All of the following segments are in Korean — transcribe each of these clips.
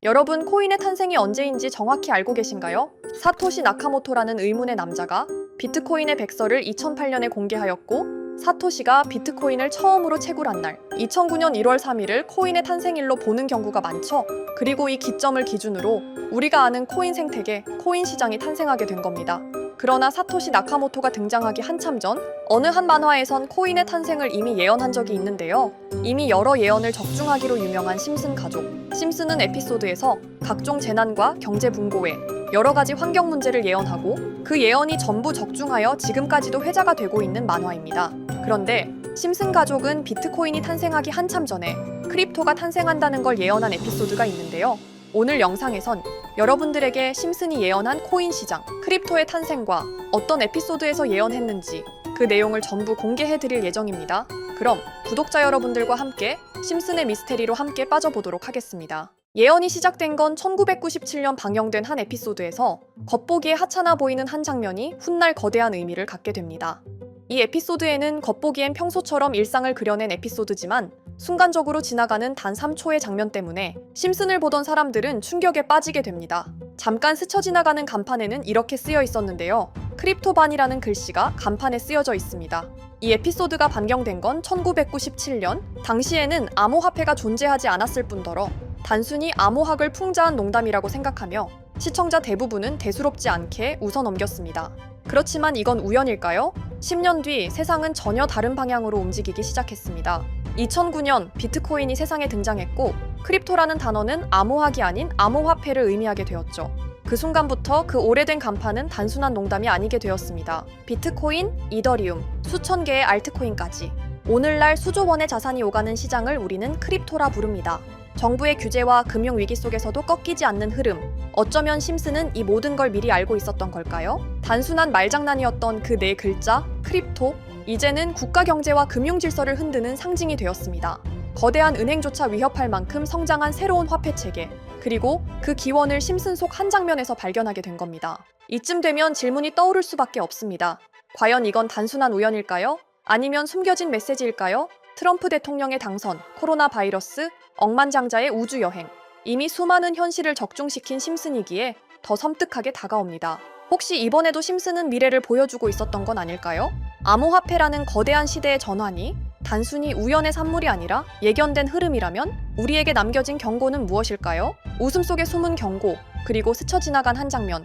여러분, 코인의 탄생이 언제인지 정확히 알고 계신가요? 사토시 나카모토라는 의문의 남자가 비트코인의 백서를 2008년에 공개하였고, 사토시가 비트코인을 처음으로 채굴한 날 2009년 1월 3일을 코인의 탄생일로 보는 경우가 많죠. 그리고 이 기점을 기준으로 우리가 아는 코인 생태계, 코인 시장이 탄생하게 된 겁니다. 그러나 사토시 나카모토가 등장하기 한참 전 어느 한 만화에선 코인의 탄생을 이미 예언한 적이 있는데요. 이미 여러 예언을 적중하기로 유명한 심슨 가족. 심슨은 에피소드에서 각종 재난과 경제 붕괴, 여러 가지 환경 문제를 예언하고 그 예언이 전부 적중하여 지금까지도 회자가 되고 있는 만화입니다. 그런데 심슨 가족은 비트코인이 탄생하기 한참 전에 크립토가 탄생한다는 걸 예언한 에피소드가 있는데요. 오늘 영상에선 여러분들에게 심슨이 예언한 코인 시장, 크립토의 탄생과 어떤 에피소드에서 예언했는지 그 내용을 전부 공개해드릴 예정입니다. 그럼 구독자 여러분들과 함께 심슨의 미스테리로 함께 빠져보도록 하겠습니다. 예언이 시작된 건 1997년 방영된 한 에피소드에서 겉보기에 하찮아 보이는 한 장면이 훗날 거대한 의미를 갖게 됩니다. 이 에피소드에는 겉보기엔 평소처럼 일상을 그려낸 에피소드지만 순간적으로 지나가는 단 3초의 장면 때문에 심슨을 보던 사람들은 충격에 빠지게 됩니다. 잠깐 스쳐 지나가는 간판에는 이렇게 쓰여 있었는데요. 크립토반이라는 글씨가 간판에 쓰여져 있습니다. 이 에피소드가 반경된 건 1997년, 당시에는 암호화폐가 존재하지 않았을 뿐더러 단순히 암호학을 풍자한 농담이라고 생각하며 시청자 대부분은 대수롭지 않게 웃어 넘겼습니다. 그렇지만 이건 우연일까요? 10년 뒤 세상은 전혀 다른 방향으로 움직이기 시작했습니다. 2009년 비트코인이 세상에 등장했고 크립토라는 단어는 암호학이 아닌 암호화폐를 의미하게 되었죠. 그 순간부터 그 오래된 간판은 단순한 농담이 아니게 되었습니다. 비트코인, 이더리움, 수천 개의 알트코인까지 오늘날 수조 원의 자산이 오가는 시장을 우리는 크립토라 부릅니다. 정부의 규제와 금융 위기 속에서도 꺾이지 않는 흐름. 어쩌면 심슨은 이 모든 걸 미리 알고 있었던 걸까요? 단순한 말장난이었던 그 네 글자, 크립토, 이제는 국가 경제와 금융 질서를 흔드는 상징이 되었습니다. 거대한 은행조차 위협할 만큼 성장한 새로운 화폐 체계, 그리고 그 기원을 심슨 속 한 장면에서 발견하게 된 겁니다. 이쯤 되면 질문이 떠오를 수밖에 없습니다. 과연 이건 단순한 우연일까요? 아니면 숨겨진 메시지일까요? 트럼프 대통령의 당선, 코로나 바이러스, 억만장자의 우주여행, 이미 수많은 현실을 적중시킨 심슨이기에 더 섬뜩하게 다가옵니다. 혹시 이번에도 심슨은 미래를 보여주고 있었던 건 아닐까요? 암호화폐라는 거대한 시대의 전환이 단순히 우연의 산물이 아니라 예견된 흐름이라면 우리에게 남겨진 경고는 무엇일까요? 웃음 속에 숨은 경고, 그리고 스쳐 지나간 한 장면.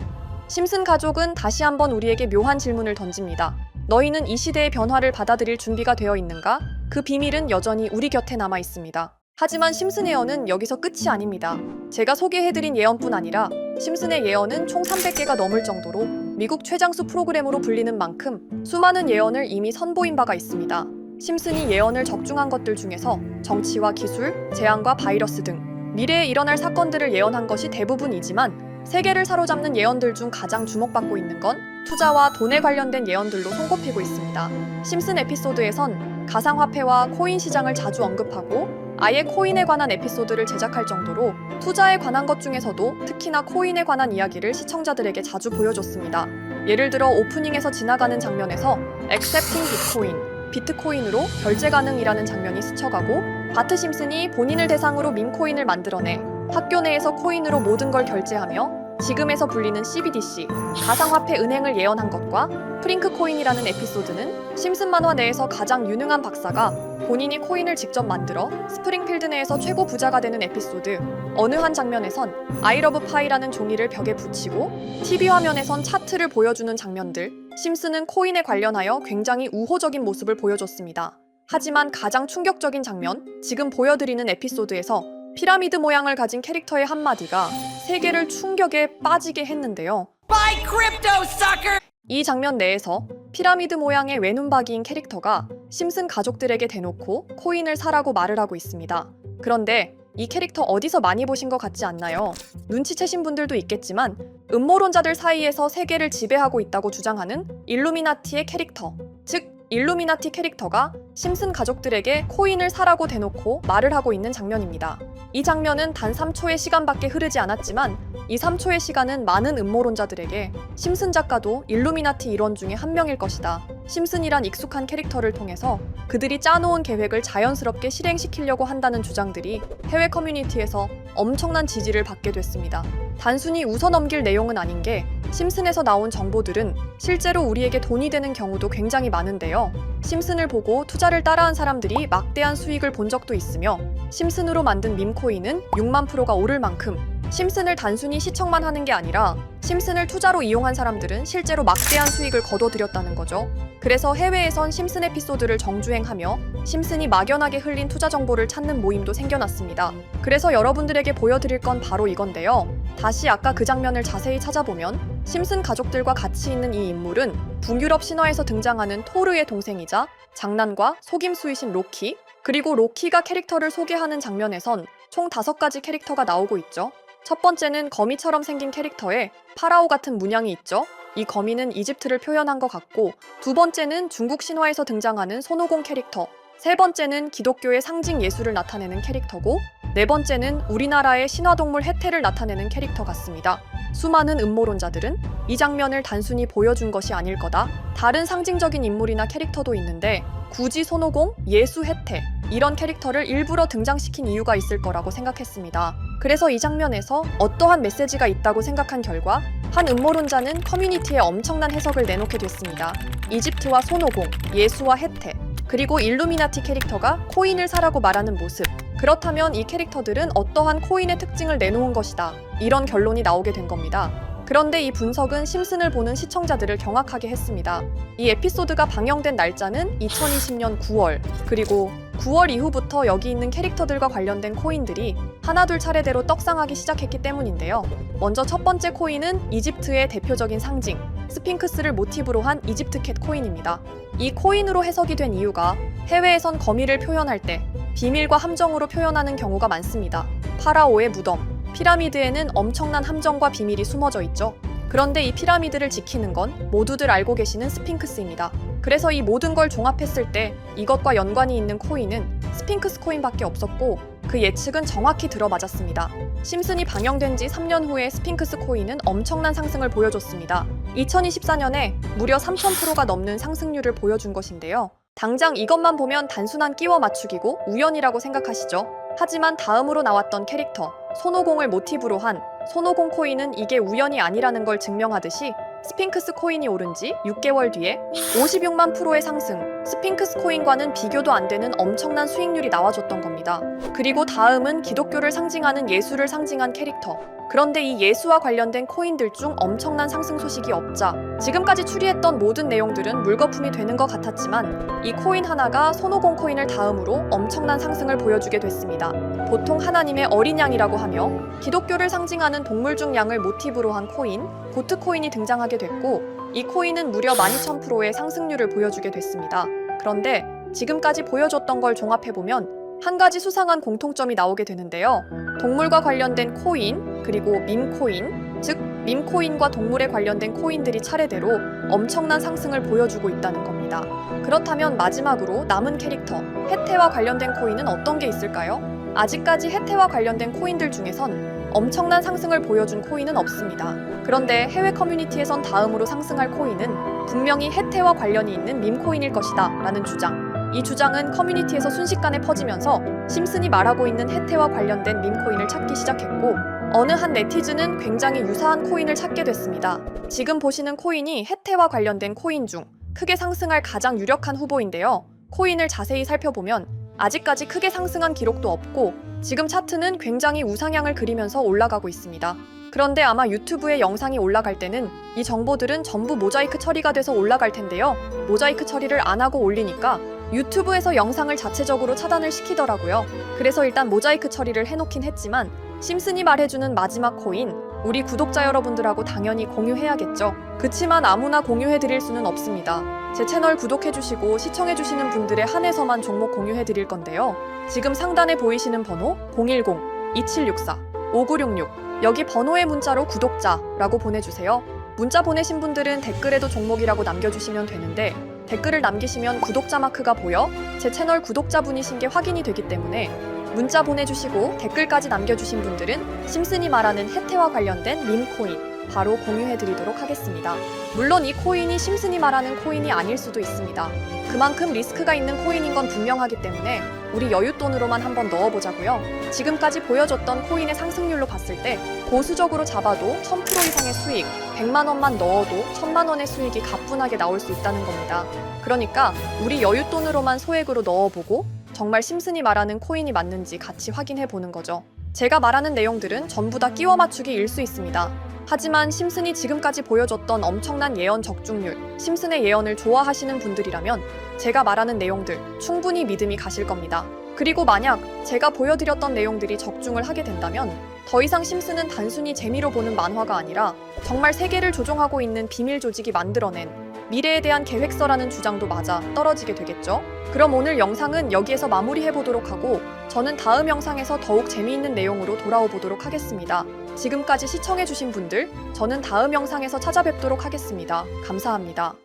심슨 가족은 다시 한번 우리에게 묘한 질문을 던집니다. 너희는 이 시대의 변화를 받아들일 준비가 되어 있는가? 그 비밀은 여전히 우리 곁에 남아 있습니다. 하지만 심슨 예언은 여기서 끝이 아닙니다. 제가 소개해드린 예언뿐 아니라 심슨의 예언은 총 300개가 넘을 정도로 미국 최장수 프로그램으로 불리는 만큼 수많은 예언을 이미 선보인 바가 있습니다. 심슨이 예언을 적중한 것들 중에서 정치와 기술, 재앙과 바이러스 등 미래에 일어날 사건들을 예언한 것이 대부분이지만 세계를 사로잡는 예언들 중 가장 주목받고 있는 건 투자와 돈에 관련된 예언들로 손꼽히고 있습니다. 심슨 에피소드에선 가상화폐와 코인 시장을 자주 언급하고 아예 코인에 관한 에피소드를 제작할 정도로 투자에 관한 것 중에서도 특히나 코인에 관한 이야기를 시청자들에게 자주 보여줬습니다. 예를 들어 오프닝에서 지나가는 장면에서 Accepting Bitcoin, 비트코인으로 결제 가능이라는 장면이 스쳐가고 바트 심슨이 본인을 대상으로 밈코인을 만들어내 학교 내에서 코인으로 모든 걸 결제하며 지금에서 불리는 CBDC, 가상화폐 은행을 예언한 것과 프링크 코인이라는 에피소드는 심슨 만화 내에서 가장 유능한 박사가 본인이 코인을 직접 만들어 스프링필드 내에서 최고 부자가 되는 에피소드, 어느 한 장면에선 I love pie라는 종이를 벽에 붙이고 TV 화면에선 차트를 보여주는 장면들, 심슨은 코인에 관련하여 굉장히 우호적인 모습을 보여줬습니다. 하지만 가장 충격적인 장면, 지금 보여드리는 에피소드에서 피라미드 모양을 가진 캐릭터의 한마디가 세계를 충격에 빠지게 했는데요. Buy crypto, sucker! 이 장면 내에서 피라미드 모양의 외눈박이인 캐릭터가 심슨 가족들에게 대놓고 코인을 사라고 말을 하고 있습니다. 그런데 이 캐릭터 어디서 많이 보신 것 같지 않나요? 눈치채신 분들도 있겠지만 음모론자들 사이에서 세계를 지배하고 있다고 주장하는 일루미나티의 캐릭터, 즉 일루미나티 캐릭터가 심슨 가족들에게 코인을 사라고 대놓고 말을 하고 있는 장면입니다. 이 장면은 단 3초의 시간밖에 흐르지 않았지만 이 3초의 시간은 많은 음모론자들에게 심슨 작가도 일루미나티 일원 중에 한 명일 것이다. 심슨이란 익숙한 캐릭터를 통해서 그들이 짜놓은 계획을 자연스럽게 실행시키려고 한다는 주장들이 해외 커뮤니티에서 엄청난 지지를 받게 됐습니다. 단순히 웃어넘길 내용은 아닌 게 심슨에서 나온 정보들은 실제로 우리에게 돈이 되는 경우도 굉장히 많은데요. 심슨을 보고 투자를 따라한 사람들이 막대한 수익을 본 적도 있으며 심슨으로 만든 밈코인은 6만 프로가 오를 만큼 심슨을 단순히 시청만 하는 게 아니라 심슨을 투자로 이용한 사람들은 실제로 막대한 수익을 거둬들였다는 거죠. 그래서 해외에선 심슨 에피소드를 정주행하며 심슨이 막연하게 흘린 투자 정보를 찾는 모임도 생겨났습니다. 그래서 여러분들에게 보여드릴 건 바로 이건데요. 다시 아까 그 장면을 자세히 찾아보면 심슨 가족들과 같이 있는 이 인물은 북유럽 신화에서 등장하는 토르의 동생이자 장난과 속임수이신 로키, 그리고 로키가 캐릭터를 소개하는 장면에선 총 5가지 캐릭터가 나오고 있죠. 첫 번째는 거미처럼 생긴 캐릭터에 파라오 같은 문양이 있죠. 이 거미는 이집트를 표현한 것 같고, 두 번째는 중국 신화에서 등장하는 손오공 캐릭터, 세 번째는 기독교의 상징 예수를 나타내는 캐릭터고, 네 번째는 우리나라의 신화동물 해태를 나타내는 캐릭터 같습니다. 수많은 음모론자들은 이 장면을 단순히 보여준 것이 아닐 거다, 다른 상징적인 인물이나 캐릭터도 있는데 굳이 손오공, 예수, 해태 이런 캐릭터를 일부러 등장시킨 이유가 있을 거라고 생각했습니다. 그래서 이 장면에서 어떠한 메시지가 있다고 생각한 결과 한 음모론자는 커뮤니티에 엄청난 해석을 내놓게 됐습니다. 이집트와 손오공, 예수와 해태, 그리고 일루미나티 캐릭터가 코인을 사라고 말하는 모습, 그렇다면 이 캐릭터들은 어떠한 코인의 특징을 내놓은 것이다, 이런 결론이 나오게 된 겁니다. 그런데 이 분석은 심슨을 보는 시청자들을 경악하게 했습니다. 이 에피소드가 방영된 날짜는 2020년 9월, 그리고 9월 이후부터 여기 있는 캐릭터들과 관련된 코인들이 하나둘 차례대로 떡상하기 시작했기 때문인데요. 먼저 첫 번째 코인은 이집트의 대표적인 상징, 스핑크스를 모티브로 한 이집트 캣 코인입니다. 이 코인으로 해석이 된 이유가 해외에선 거미를 표현할 때 비밀과 함정으로 표현하는 경우가 많습니다. 파라오의 무덤, 피라미드에는 엄청난 함정과 비밀이 숨어져 있죠. 그런데 이 피라미드를 지키는 건 모두들 알고 계시는 스핑크스입니다. 그래서 이 모든 걸 종합했을 때 이것과 연관이 있는 코인은 스핑크스 코인밖에 없었고, 그 예측은 정확히 들어맞았습니다. 심슨이 방영된 지 3년 후에 스핑크스 코인은 엄청난 상승을 보여줬습니다. 2024년에 무려 3000%가 넘는 상승률을 보여준 것인데요. 당장 이것만 보면 단순한 끼워 맞추기고 우연이라고 생각하시죠? 하지만 다음으로 나왔던 캐릭터, 손오공을 모티브로 한 손오공 코인은 이게 우연이 아니라는 걸 증명하듯이 스핑크스 코인이 오른 지 6개월 뒤에 56만 프로의 상승, 스핑크스 코인과는 비교도 안 되는 엄청난 수익률이 나와줬던 겁니다. 그리고 다음은 기독교를 상징하는 예수를 상징한 캐릭터. 그런데 이 예수와 관련된 코인들 중 엄청난 상승 소식이 없자 지금까지 추리했던 모든 내용들은 물거품이 되는 것 같았지만 이 코인 하나가 손오공 코인을 다음으로 엄청난 상승을 보여주게 됐습니다. 보통 하나님의 어린 양이라고 하며 기독교를 상징하는 동물 중 양을 모티브로 한 코인, 고트 코인이 등장하게 됐고, 이 코인은 무려 12,000%의 상승률을 보여주게 됐습니다. 그런데 지금까지 보여줬던 걸 종합해보면 한 가지 수상한 공통점이 나오게 되는데요. 동물과 관련된 코인, 그리고 밈코인, 즉 밈코인과 동물에 관련된 코인들이 차례대로 엄청난 상승을 보여주고 있다는 겁니다. 그렇다면 마지막으로 남은 캐릭터, 해태와 관련된 코인은 어떤 게 있을까요? 아직까지 해태와 관련된 코인들 중에선 엄청난 상승을 보여준 코인은 없습니다. 그런데 해외 커뮤니티에선 다음으로 상승할 코인은 분명히 해태와 관련이 있는 밈코인일 것이다 라는 주장. 이 주장은 커뮤니티에서 순식간에 퍼지면서 심슨이 말하고 있는 해태와 관련된 밈코인을 찾기 시작했고, 어느 한 네티즌은 굉장히 유사한 코인을 찾게 됐습니다. 지금 보시는 코인이 해태와 관련된 코인 중 크게 상승할 가장 유력한 후보인데요. 코인을 자세히 살펴보면 아직까지 크게 상승한 기록도 없고 지금 차트는 굉장히 우상향을 그리면서 올라가고 있습니다. 그런데 아마 유튜브에 영상이 올라갈 때는 이 정보들은 전부 모자이크 처리가 돼서 올라갈 텐데요. 모자이크 처리를 안 하고 올리니까 유튜브에서 영상을 자체적으로 차단을 시키더라고요. 그래서 일단 모자이크 처리를 해놓긴 했지만 심슨이 말해주는 마지막 코인, 우리 구독자 여러분들하고 당연히 공유해야겠죠. 그치만 아무나 공유해드릴 수는 없습니다. 제 채널 구독해주시고 시청해주시는 분들에 한해서만 종목 공유해드릴 건데요. 지금 상단에 보이시는 번호 010-2764-5966 여기 번호의 문자로 구독자라고 보내주세요. 문자 보내신 분들은 댓글에도 종목이라고 남겨주시면 되는데 댓글을 남기시면 구독자 마크가 보여 제 채널 구독자분이신 게 확인이 되기 때문에 문자 보내주시고 댓글까지 남겨주신 분들은 심슨이 말하는 해태와 관련된 밈코인, 바로 공유해드리도록 하겠습니다. 물론 이 코인이 심슨이 말하는 코인이 아닐 수도 있습니다. 그만큼 리스크가 있는 코인인 건 분명하기 때문에 우리 여윳돈으로만 한번 넣어보자고요. 지금까지 보여줬던 코인의 상승률로 봤을 때 보수적으로 잡아도 1000% 이상의 수익, 100만 원만 넣어도 1000만 원의 수익이 가뿐하게 나올 수 있다는 겁니다. 그러니까 우리 여윳돈으로만 소액으로 넣어보고 정말 심슨이 말하는 코인이 맞는지 같이 확인해 보는 거죠. 제가 말하는 내용들은 전부 다 끼워 맞추기일 수 있습니다. 하지만 심슨이 지금까지 보여줬던 엄청난 예언 적중률, 심슨의 예언을 좋아하시는 분들이라면 제가 말하는 내용들 충분히 믿음이 가실 겁니다. 그리고 만약 제가 보여드렸던 내용들이 적중을 하게 된다면 더 이상 심슨은 단순히 재미로 보는 만화가 아니라 정말 세계를 조종하고 있는 비밀 조직이 만들어낸 미래에 대한 계획서라는 주장도 맞아 떨어지게 되겠죠? 그럼 오늘 영상은 여기에서 마무리해보도록 하고 저는 다음 영상에서 더욱 재미있는 내용으로 돌아오도록 하겠습니다. 지금까지 시청해주신 분들, 저는 다음 영상에서 찾아뵙도록 하겠습니다. 감사합니다.